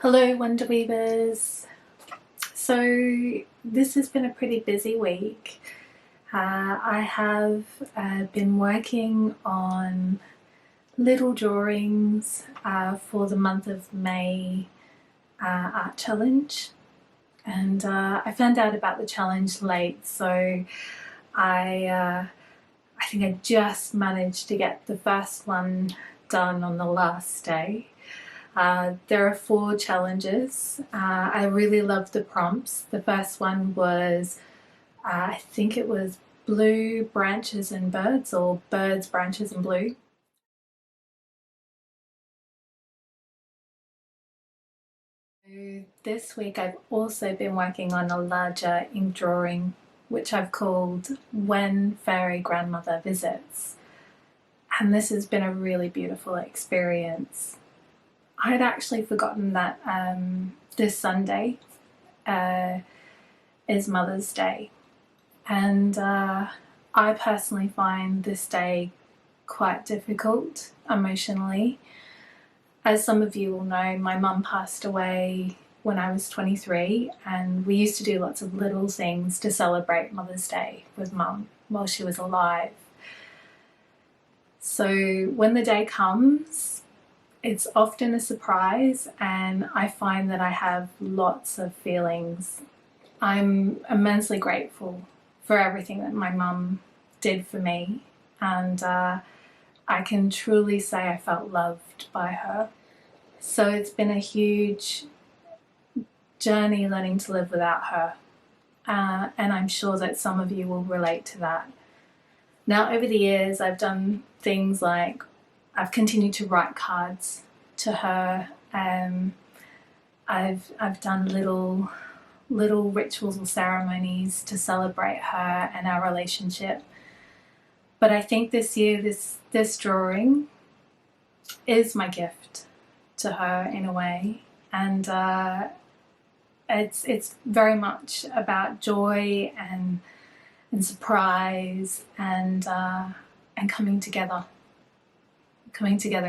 Hello Wonder Weavers! So this has been a pretty busy week. I have been working on little drawings for the month of May art challenge, and I found out about the challenge late, so I think I just managed to get the first one done on the last day. There are 4 challenges. I really loved the prompts. The first one was, I think it was blue branches and birds, or birds, branches and blue. This week I've also been working on a larger ink drawing, which I've called When Fairy Grandmother Visits. And this has been a really beautiful experience. I had actually forgotten that this Sunday is Mother's Day, and I personally find this day quite difficult emotionally. As some of you will know, my mum passed away when I was 23, and we used to do lots of little things to celebrate Mother's Day with Mum while she was alive. So when the day comes, it's often a surprise, and I find that I have lots of feelings. I'm immensely grateful for everything that my mum did for me, and I can truly say I felt loved by her. So it's been a huge journey learning to live without her, and I'm sure that some of you will relate to that. Now, over the years, I've done things like I've continued to write cards to her. I've done little rituals or ceremonies to celebrate her and our relationship. But I think this year, this drawing is my gift to her in a way, and it's very much about joy and surprise and coming together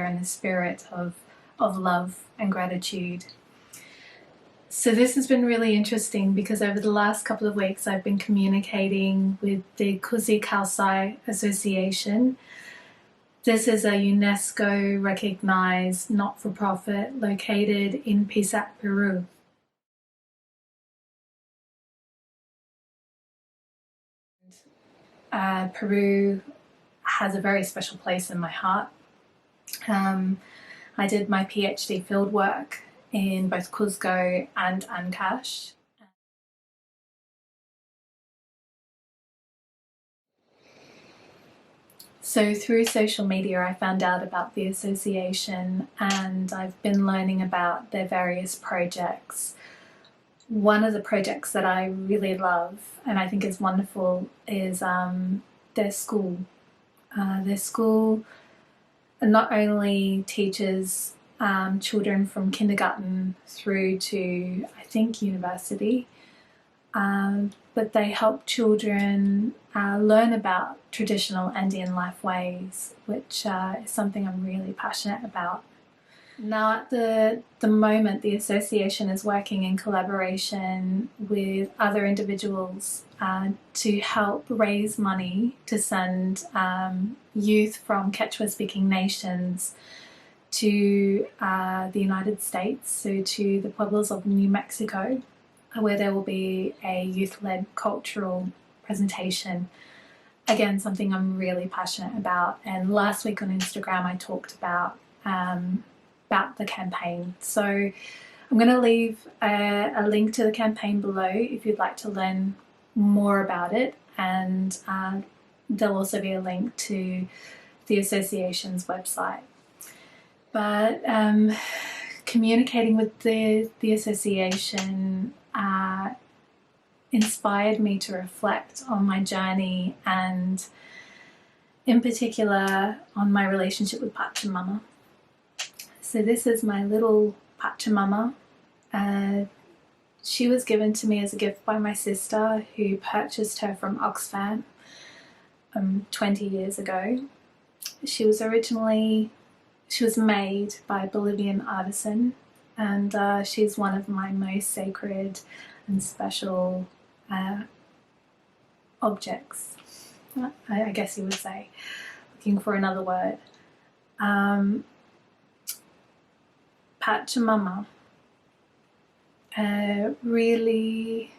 in the spirit of love and gratitude. So this has been really interesting because over the last couple of weeks I've been communicating with the Kuzi Kaosai Association. This is a UNESCO recognized not-for-profit located in Pisac, Peru. Peru has a very special place in my heart. I did my PhD fieldwork in both Cuzco and Ancash. So through social media I found out about the association, and I've been learning about their various projects. One of the projects that I really love and I think is wonderful is their school. Their school not only teaches children from kindergarten through to, I think, university, but they help children learn about traditional Andean life ways, which is something I'm really passionate about. Now at the moment, the association is working in collaboration with other individuals to help raise money to send youth from Quechua-speaking nations to the United States, so to the pueblos of New Mexico, where there will be a youth-led cultural presentation. Again, something I'm really passionate about, and last week on Instagram I talked about the campaign. So I'm going to leave a link to the campaign below if you'd like to learn more about it, and there'll also be a link to the association's website. But communicating with the association inspired me to reflect on my journey, and in particular on my relationship with Pachamama. So this is my little Pachamama. She was given to me as a gift by my sister, who purchased her from Oxfam 20 years ago. She was made by a Bolivian artisan and she's one of my most sacred and special objects, I guess you would say, looking for another word. Pachamama really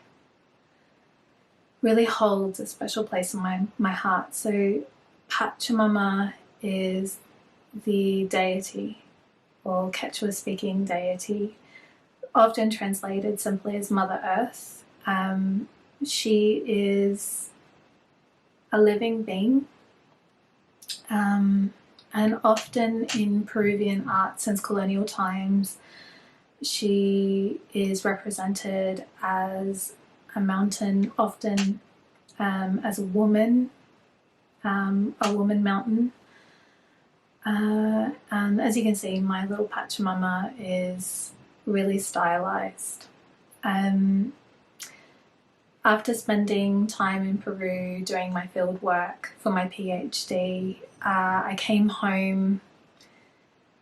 holds a special place in my heart. So Pachamama is the deity, or Quechua speaking deity, often translated simply as Mother Earth. She is a living being, and often in Peruvian art since colonial times, she is represented as a mountain, often as a woman mountain. And as you can see, my little Pachamama is really stylized. After spending time in Peru doing my field work for my PhD, I came home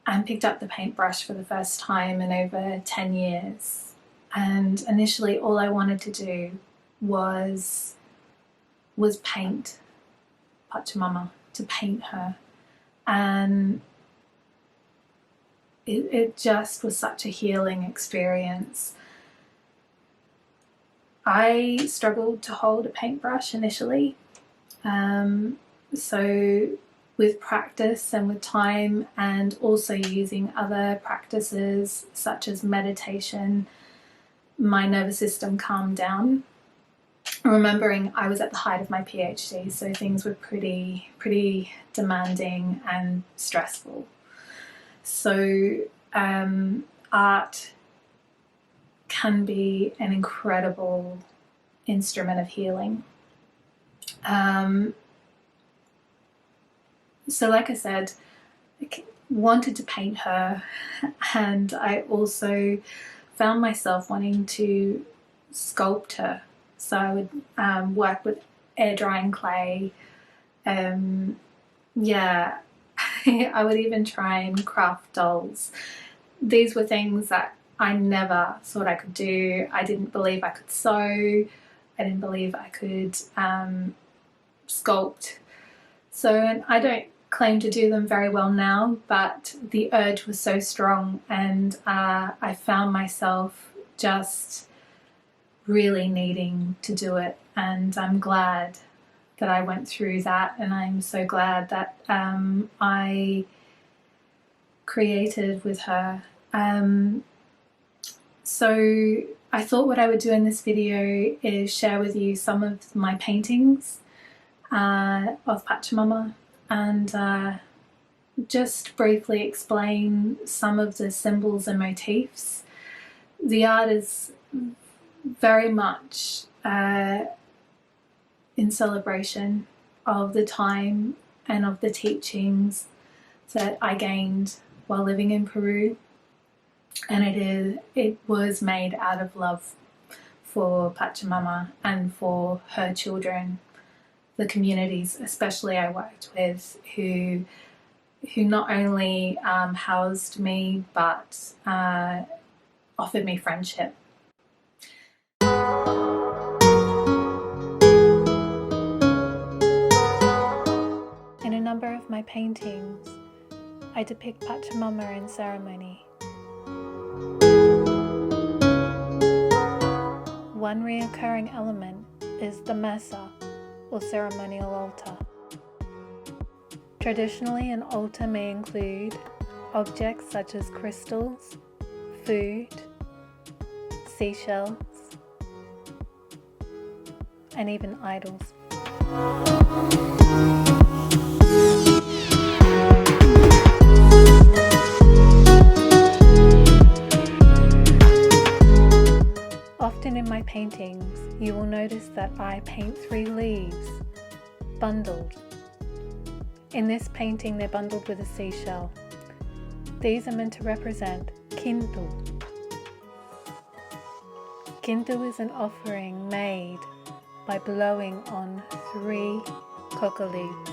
and picked up the paintbrush for the first time in over 10 years. And initially all I wanted to do was paint Pachamama, to paint her. And it just was such a healing experience. I struggled to hold a paintbrush initially, so with practice and with time, and also using other practices such as meditation, my nervous system calmed down. Remembering I was at the height of my PhD, so things were pretty demanding and stressful. So art can be an incredible instrument of healing. So like I said, I wanted to paint her, and I also found myself wanting to sculpt her. So I would work with air drying clay. Yeah, I would even try and craft dolls. These were things that I never thought I could do. I didn't believe I could sew. I didn't believe I could sculpt. So, and I don't claim to do them very well now, but the urge was so strong, and I found myself just really needing to do it. And I'm glad that I went through that, and I'm so glad that I created with her. So I thought what I would do in this video is share with you some of my paintings of Pachamama, and just briefly explain some of the symbols and motifs. The art is very much in celebration of the time and of the teachings that I gained while living in Peru, and it was made out of love for Pachamama and for her children, the communities especially I worked with, who not only housed me but offered me friendship. In a number of my paintings, I depict Pachamama in ceremony. One recurring element is the mesa, or ceremonial altar. Traditionally, an altar may include objects such as crystals, food, seashells, and even idols. Often in my paintings, you will notice that I paint 3 leaves, bundled. In this painting, they're bundled with a seashell. These are meant to represent Kintu. Kintu is an offering made by blowing on 3 coca leaves.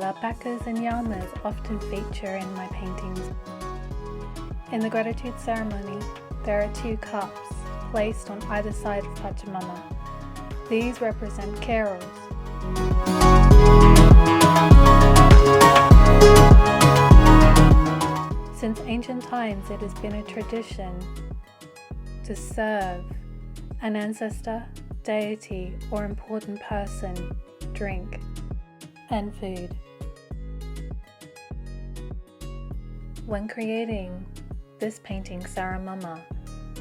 alpacas and llamas often feature in my paintings. In the gratitude ceremony, there are 2 cups placed on either side of Pachamama. These represent carols. Since ancient times, it has been a tradition to serve an ancestor, deity, or important person drink and food. When creating this painting, Pachamama,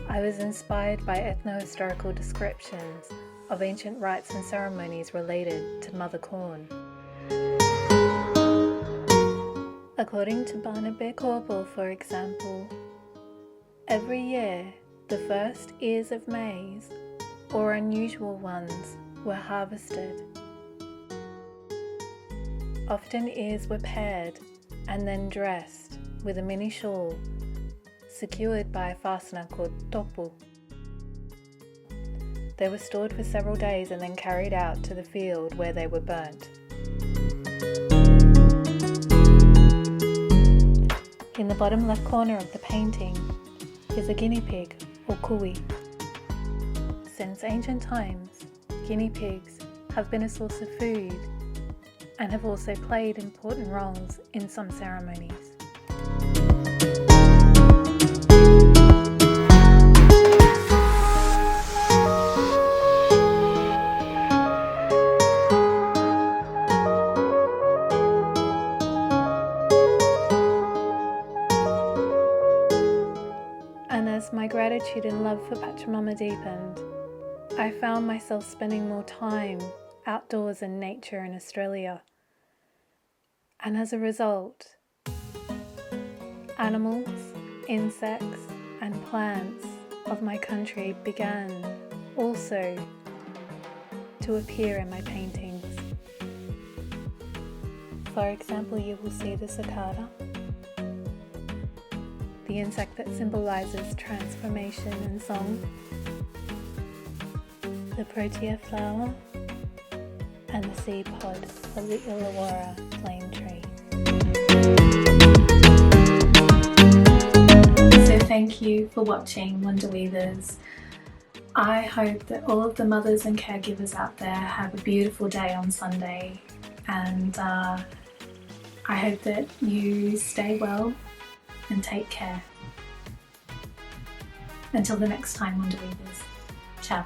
I was inspired by ethno-historical descriptions of ancient rites and ceremonies related to Mother Corn. According to Bernabe Cobo, for example, every year the first ears of maize, or unusual ones, were harvested. Often ears were pared and then dressed with a mini shawl secured by a fastener called topu. They were stored for several days and then carried out to the field where they were burnt. In the bottom left corner of the painting is a guinea pig, or kui. Since ancient times, guinea pigs have been a source of food and have also played important roles in some ceremonies. And as my gratitude and love for Pachamama deepened, I found myself spending more time outdoors in nature in Australia. And as a result, animals, insects, and plants of my country began also to appear in my paintings. For example, you will see the cicada, the insect that symbolizes transformation and song, the protea flower, and the seed pod of the Illawarra flame tree. So thank you for watching, Wonder Weavers. I hope that all of the mothers and caregivers out there have a beautiful day on Sunday, and I hope that you stay well and take care. Until the next time, Wonder Weavers. Ciao.